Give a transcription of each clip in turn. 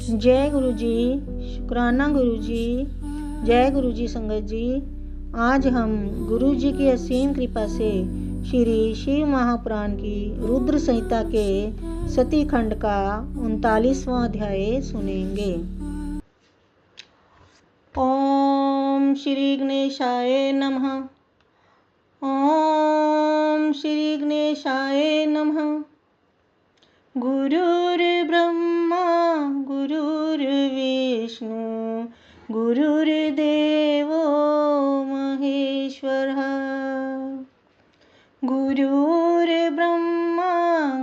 जय गुरु जी, शुक्राना गुरु जी, जय गुरु जी। संगत जी, आज हम गुरु जी की असीम कृपा से श्री शिव महापुराण की रुद्र संहिता के सती खंड का 39वां अध्याय सुनेंगे। ओम श्री गणेशाय नमः। ओम श्री गणेशाय नमः। गुरुर्ब्रह्मा गुरुर्विष्णु गुरुर्देवो महेश्वरः। गुरुर्ब्रह्मा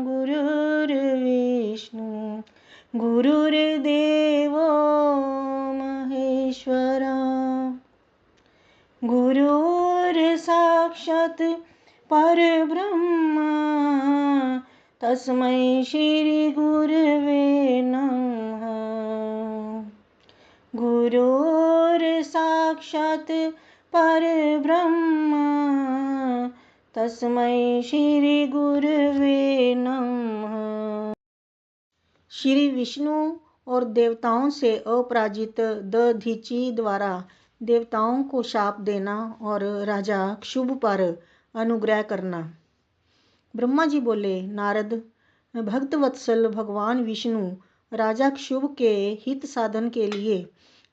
गुरुर्विष्णु गुरुर्देवो महेश्वरः। गुरुर्साक्षात् परब्रह्म तस्मै श्री गुरवे नमः। गुरुर्साक्षात् परब्रह्म तस्मै श्री गुरवे नमः। श्री विष्णु और देवताओं से अपराजित दधीचि द्वारा देवताओं को शाप देना और राजा क्षुभ पर अनुग्रह करना। ब्रह्मा जी बोले, नारद, भक्त वत्सल भगवान विष्णु राजा क्षुभ के हित साधन के लिए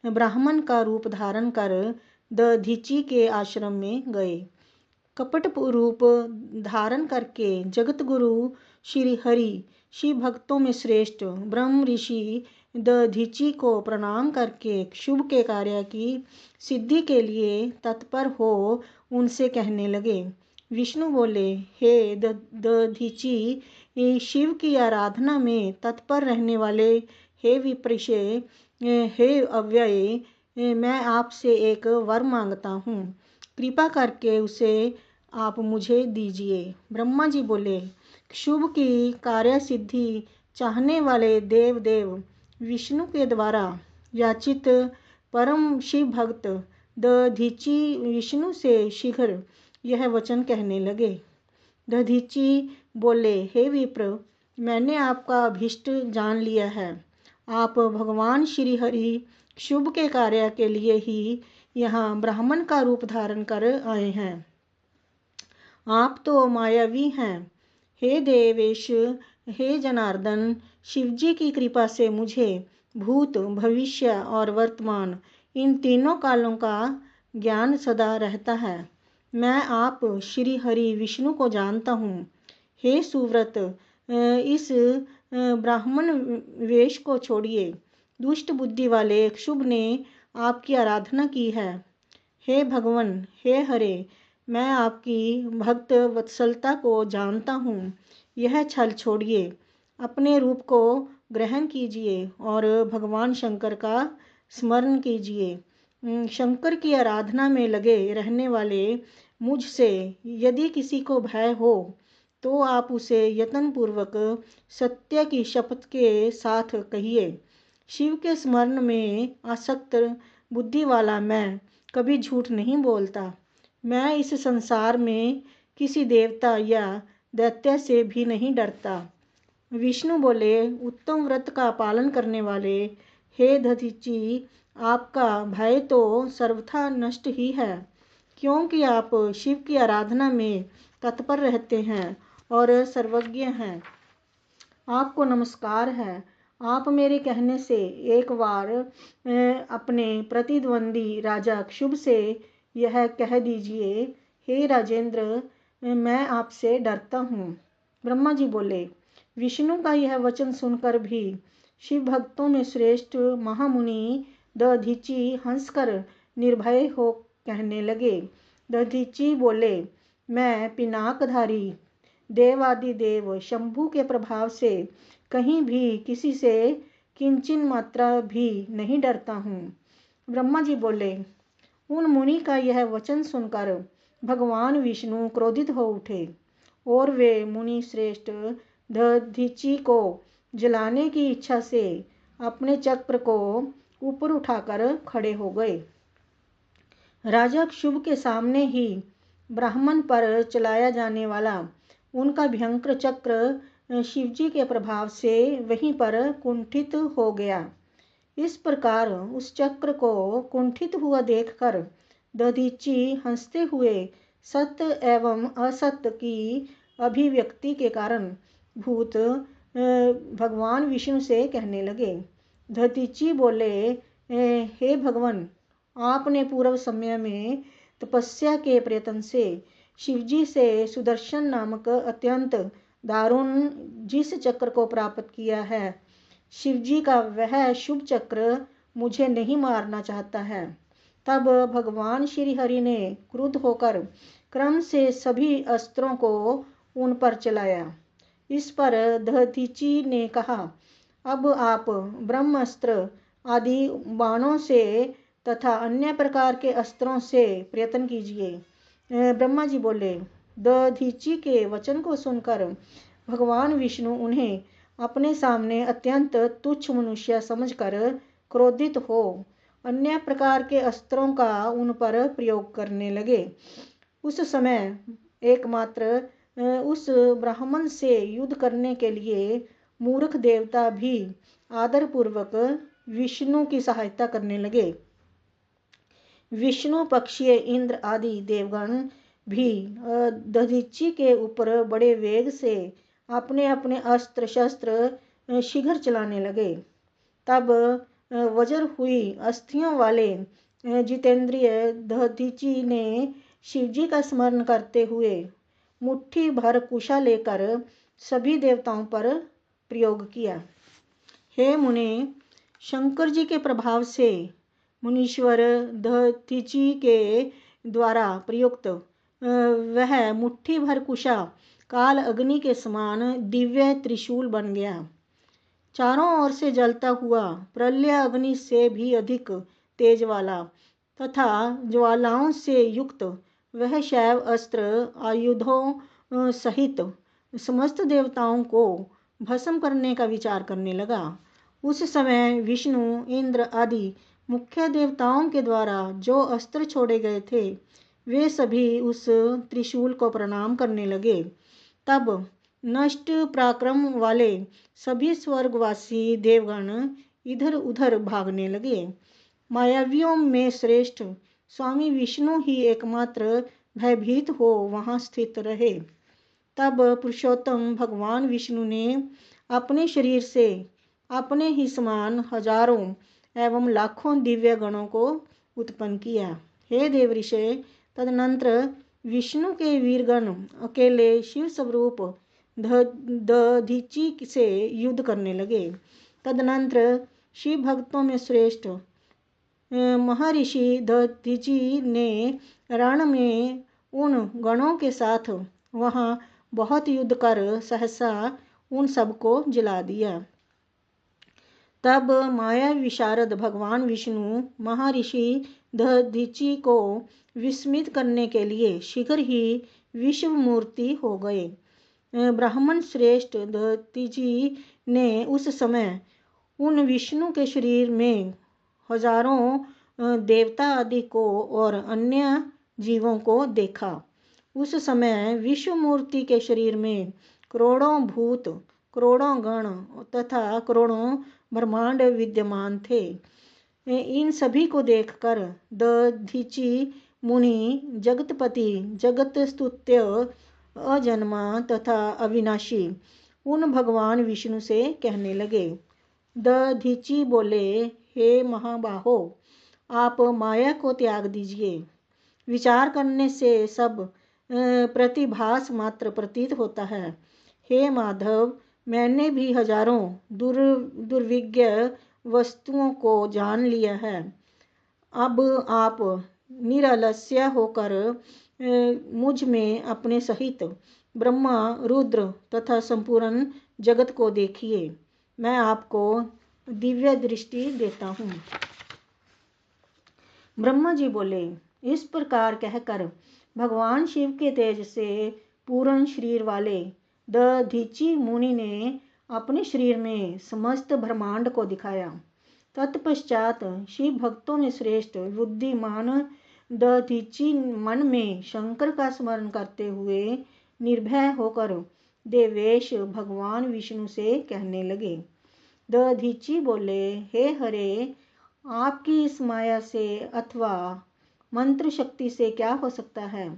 ब्राह्मण का रूप धारण कर दधीचि के आश्रम में गए। कपट रूप धारण करके जगत गुरु श्री हरि शिव भक्तों में श्रेष्ठ ब्रह्म ऋषि दधीचि को प्रणाम करके शुभ के कार्य की सिद्धि के लिए तत्पर हो उनसे कहने लगे। विष्णु बोले, हे दधीचि, शिव की आराधना में तत्पर रहने वाले हे विप्रशे, हे अव्यय, मैं आपसे एक वर मांगता हूँ, कृपा करके उसे आप मुझे दीजिए। ब्रह्मा जी बोले, शुभ की कार्य सिद्धि चाहने वाले देव विष्णु के द्वारा याचित परम शिव भक्त दधीचि विष्णु से शीघ्र यह वचन कहने लगे। दधीचि बोले, हे विप्र, मैंने आपका अभीष्ट जान लिया है। आप भगवान श्री हरि शुभ के कार्य के लिए ही यहाँ ब्राह्मण का रूप धारण कर आए हैं। आप तो मायावी हैं। हे देवेश, हे जनार्दन, शिवजी की कृपा से मुझे भूत भविष्य और वर्तमान इन तीनों कालों का ज्ञान सदा रहता है। मैं आप श्री हरि विष्णु को जानता हूँ। हे सुव्रत, इस ब्राह्मण वेश को छोड़िए। दुष्ट बुद्धि वाले क्षुभ ने आपकी आराधना की है। हे भगवन, हे हरे, मैं आपकी भक्त वत्सलता को जानता हूँ। यह छल छोड़िए, अपने रूप को ग्रहण कीजिए और भगवान शंकर का स्मरण कीजिए। शंकर की आराधना में लगे रहने वाले मुझसे यदि किसी को भय हो तो आप उसे यत्नपूर्वक सत्य की शपथ के साथ कहिए। शिव के स्मरण में आसक्त बुद्धि वाला मैं कभी झूठ नहीं बोलता। मैं इस संसार में किसी देवता या दैत्य से भी नहीं डरता। विष्णु बोले, उत्तम व्रत का पालन करने वाले हे दधीचि, आपका भय तो सर्वथा नष्ट ही है, क्योंकि आप शिव की आराधना में तत्पर रहते हैं और सर्वज्ञ हैं। आपको नमस्कार है। आप मेरे कहने से एक बार अपने प्रतिद्वंदी राजा क्षुभ से यह कह दीजिए, हे राजेंद्र, मैं आपसे डरता हूँ। ब्रह्मा जी बोले, विष्णु का यह वचन सुनकर भी शिव भक्तों में श्रेष्ठ महामुनि दधीचि हंसकर निर्भय हो कहने लगे। दधीचि बोले, मैं पिनाकधारी देवादिदेव शंभु के प्रभाव से कहीं भी किसी से किंचिन मात्रा भी नहीं डरता हूँ। ब्रह्मा जी बोले, उन मुनि का यह वचन सुनकर भगवान विष्णु क्रोधित हो उठे और वे मुनि श्रेष्ठ दधीचि को जलाने की इच्छा से अपने चक्र को ऊपर उठाकर खड़े हो गए। राजा क्षुभ के सामने ही ब्राह्मण पर चलाया जाने वाला उनका भयंकर चक्र शिवजी के प्रभाव से वहीं पर कुंठित हो गया। इस प्रकार उस चक्र को कुंठित हुआ देखकर दधीची हंसते हुए सत्य एवं असत्य की अभिव्यक्ति के कारण भूत भगवान विष्णु से कहने लगे। दधीची बोले, हे भगवान, आपने पूर्व समय में तपस्या के प्रयत्न से शिवजी से सुदर्शन नामक अत्यंत दारुण जिस चक्र को प्राप्त किया है, शिवजी का वह शुभ चक्र मुझे नहीं मारना चाहता है। तब भगवान श्री हरि ने क्रुद्ध होकर क्रम से सभी अस्त्रों को उन पर चलाया। इस पर दधीची ने कहा, अब आप ब्रह्मास्त्र आदि बाणों से तथा अन्य प्रकार के अस्त्रों से प्रयत्न कीजिए। ब्रह्मा जी बोले। दधीची के वचन को सुनकर भगवान विष्णु उन्हें अपने सामने अत्यंत तुच्छ मनुष्य समझकर क्रोधित हो अन्य प्रकार के अस्त्रों का उन पर प्रयोग करने लगे। उस समय एकमात्र उस ब्राह्मण से युद्ध करने के लिए मूर्ख देवता भी आदरपूर्वक विष्णु की सहायता करने लगे। विष्णु पक्षीय इंद्र आदि देवगण भी दधीची के ऊपर बड़े वेग से अपने अपने अस्त्र शस्त्र शीघ्र चलाने लगे। तब वज्र हुई अस्थियों वाले जितेंद्रिय दधीची ने शिवजी का स्मरण करते हुए मुट्ठी भर कुशा लेकर सभी देवताओं पर प्रयोग किया। हे मुने, शंकर जी के प्रभाव से मुनीश्वर दधीची के द्वारा प्रयुक्त वह मुट्ठी भर कुशा काल अग्नि के समान दिव्य त्रिशूल बन गया। चारों ओर से जलता हुआ प्रलय अग्नि से भी अधिक तेज वाला तथा ज्वालाओं से युक्त वह शैव अस्त्र आयुधों सहित समस्त देवताओं को भस्म करने का विचार करने लगा। उस समय विष्णु, इंद्र आदि मुख्य देवताओं के द्वारा जो अस्त्र छोड़े गए थे वे सभी उस त्रिशूल को प्रणाम करने लगे। तब नष्ट पराक्रम वाले सभी स्वर्गवासी देवगण इधर उधर भागने लगे। मायावियों में श्रेष्ठ स्वामी विष्णु ही एकमात्र भयभीत हो वहां स्थित रहे। तब पुरुषोत्तम भगवान विष्णु ने अपने शरीर से अपने ही समान हजारों एवं लाखों दिव्य गणों को उत्पन्न किया। हे देवऋषि, तदनंतर विष्णु के वीरगण अकेले शिव स्वरूप दधीची से युद्ध करने लगे। तदनंतर शिव भक्तों में श्रेष्ठ महर्षि दधीची ने रण में उन गणों के साथ वहां बहुत युद्ध कर सहसा उन सबको जला दिया। तब माया विशारद भगवान विष्णु महर्षि दधीची को विस्मित करने के लिए शीघ्र ही विश्व मूर्ति हो गए। ब्राह्मण श्रेष्ठ दधीची ने उस समय उन विष्णु के शरीर में हजारों देवता आदि को और अन्य जीवों को देखा। उस समय विश्व मूर्ति के शरीर में करोड़ों भूत, करोड़ों गण तथा करोड़ों ब्रह्मांड विद्यमान थे। इन सभी को देखकर दधीची मुनि जगतपति, जगत स्तुत्य, अजन्मा तथा अविनाशी उन भगवान विष्णु से कहने लगे। दधीची बोले, हे महाबाहो, आप माया को त्याग दीजिए। विचार करने से सब प्रतिभास मात्र प्रतीत होता है। हे माधव, मैंने भी हजारों दुर्विज्ञ वस्तुओं को जान लिया है। अब आप निरालस्य होकर मुझ में अपने सहित ब्रह्मा, रुद्र तथा संपूर्ण जगत को देखिए। मैं आपको दिव्य दृष्टि देता हूँ। ब्रह्मा जी बोले। इस प्रकार कहकर भगवान शिव के तेज से पूर्ण शरीर वाले दधीची मुनि ने अपने शरीर में समस्त ब्रह्मांड को दिखाया। तत्पश्चात शिव भक्तों में श्रेष्ठ बुद्धिमान दधीची मन में शंकर का स्मरण करते हुए निर्भय होकर देवेश भगवान विष्णु से कहने लगे। दधीची बोले, हे हरे, आपकी इस माया से अथवा मंत्र शक्ति से क्या हो सकता है।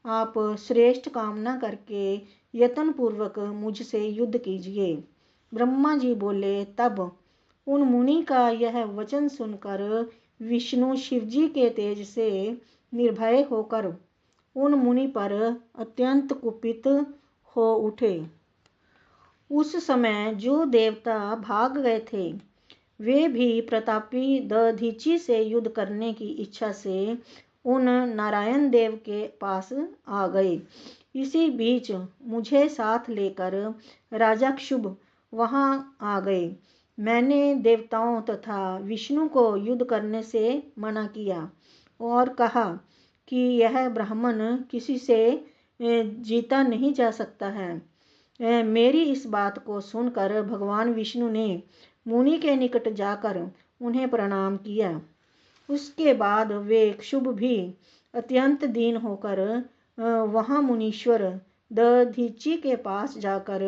आप श्रेष्ठ कामना करके यत्न पूर्वक मुझसे युद्ध कीजिए। ब्रह्मा जी बोले, तब उन मुनि का यह वचन सुनकर विष्णु शिवजी के तेज से निर्भय होकर उन मुनि पर अत्यंत कुपित हो उठे। उस समय जो देवता भाग गए थे वे भी प्रतापी दधीची से युद्ध करने की इच्छा से उन नारायण देव के पास आ गए। इसी बीच मुझे साथ लेकर राजा क्षुभ वहां आ गए। मैंने देवताओं तथा विष्णु को युद्ध करने से मना किया और कहा कि यह ब्राह्मण किसी से जीता नहीं जा सकता है। मेरी इस बात को सुनकर भगवान विष्णु ने मुनि के निकट जाकर उन्हें प्रणाम किया। उसके बाद वे क्षुभ भी अत्यंत दीन होकर वहां मुनीश्वर दधीची के पास जाकर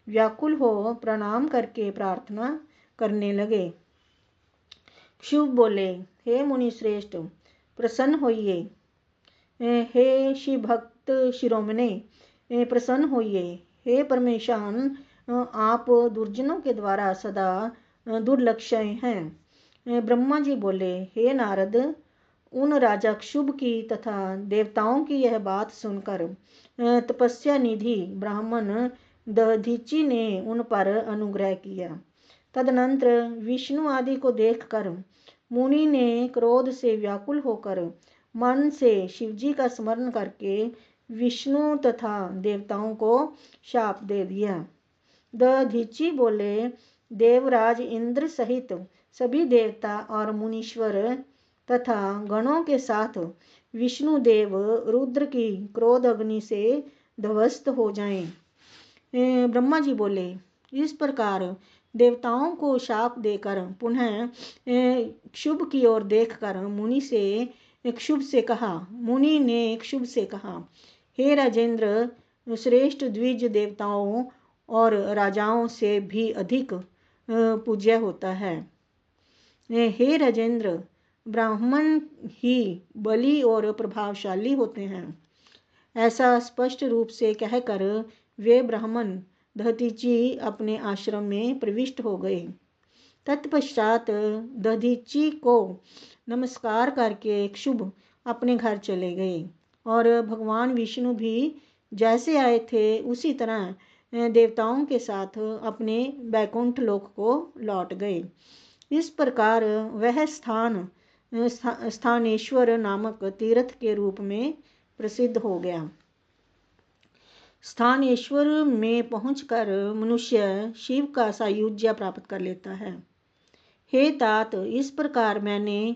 व्याकुल हो प्रणाम करके प्रार्थना करने लगे। क्षुभ बोले, हे मुनि श्रेष्ठ, प्रसन्न होइए। हे शिव भक्त शिरोमणे, प्रसन्न होइए। हे परमेशान, आप दुर्जनों के द्वारा सदा दुर्लक्षय हैं। ब्रह्मा जी बोले, हे नारद, उन राजा क्षुभ की तथा देवताओं की यह बात सुनकर तपस्या निधि ब्राह्मण दधीची ने उन पर अनुग्रह किया। तदनंतर विष्णु आदि को देखकर मुनि ने क्रोध से व्याकुल होकर मन से शिवजी का स्मरण करके विष्णु तथा देवताओं को शाप दे दिया। दधीची बोले, देवराज इंद्र सहित सभी देवता और मुनीश्वर तथा गणों के साथ विष्णु देव रुद्र की क्रोध अग्नि से ध्वस्त हो जाएं। ब्रह्मा जी बोले, इस प्रकार देवताओं को शाप देकर पुनः क्षुभ की ओर देखकर मुनि ने क्षुभ से कहा, हे राजेंद्र, श्रेष्ठ द्विज देवताओं और राजाओं से भी अधिक पूज्य होता है। हे राजेंद्र, ब्राह्मण ही बली और प्रभावशाली होते हैं। ऐसा स्पष्ट रूप से कहकर वे ब्राह्मण दधीची अपने आश्रम में प्रविष्ट हो गए। तत्पश्चात दधीची को नमस्कार करके क्षुभ अपने घर चले गए और भगवान विष्णु भी जैसे आए थे उसी तरह देवताओं के साथ अपने बैकुंठ लोक को लौट गए। इस प्रकार वह स्थान स्थानेश्वर नामक तीर्थ के रूप में प्रसिद्ध हो गया। स्थानेश्वर में पहुंचकर मनुष्य शिव का सायुज्य प्राप्त कर लेता है। हे तात, इस प्रकार मैंने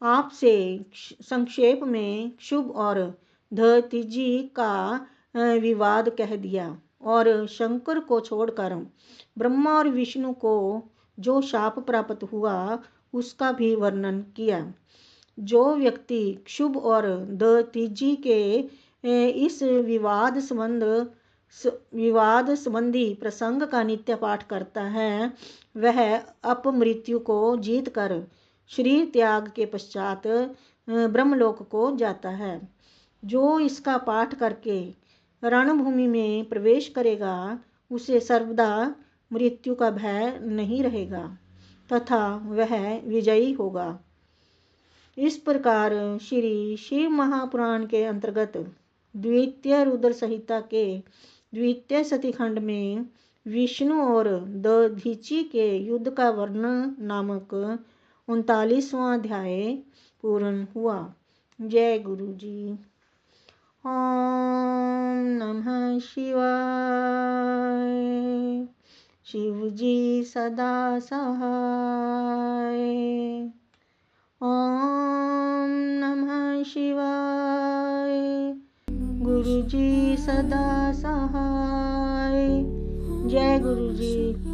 आपसे संक्षेप में क्षुभ और दधीची का विवाद कह दिया और शंकर को छोड़कर ब्रह्मा और विष्णु को जो शाप प्राप्त हुआ उसका भी वर्णन किया। जो व्यक्ति क्षुभ और दधीची के इस विवाद संबंधी प्रसंग का नित्य पाठ करता है वह अपमृत्यु को जीतकर शरीर त्याग के पश्चात ब्रह्मलोक को जाता है। जो इसका पाठ करके रणभूमि में प्रवेश करेगा उसे सर्वदा मृत्यु का भय नहीं रहेगा तथा वह विजयी होगा। इस प्रकार श्री शिव महापुराण के अंतर्गत द्वितीय रुद्र संहिता के द्वितीय सतीखंड में विष्णु और दधीची के युद्ध का वर्णन नामक 39वां अध्याय पूर्ण हुआ। जय गुरु जी। ओम नमः शिवाय। शिव जी सदा सहाय। ओम नमः शिवाय। गुरु जी सदा सहाय। जय गुरु जी।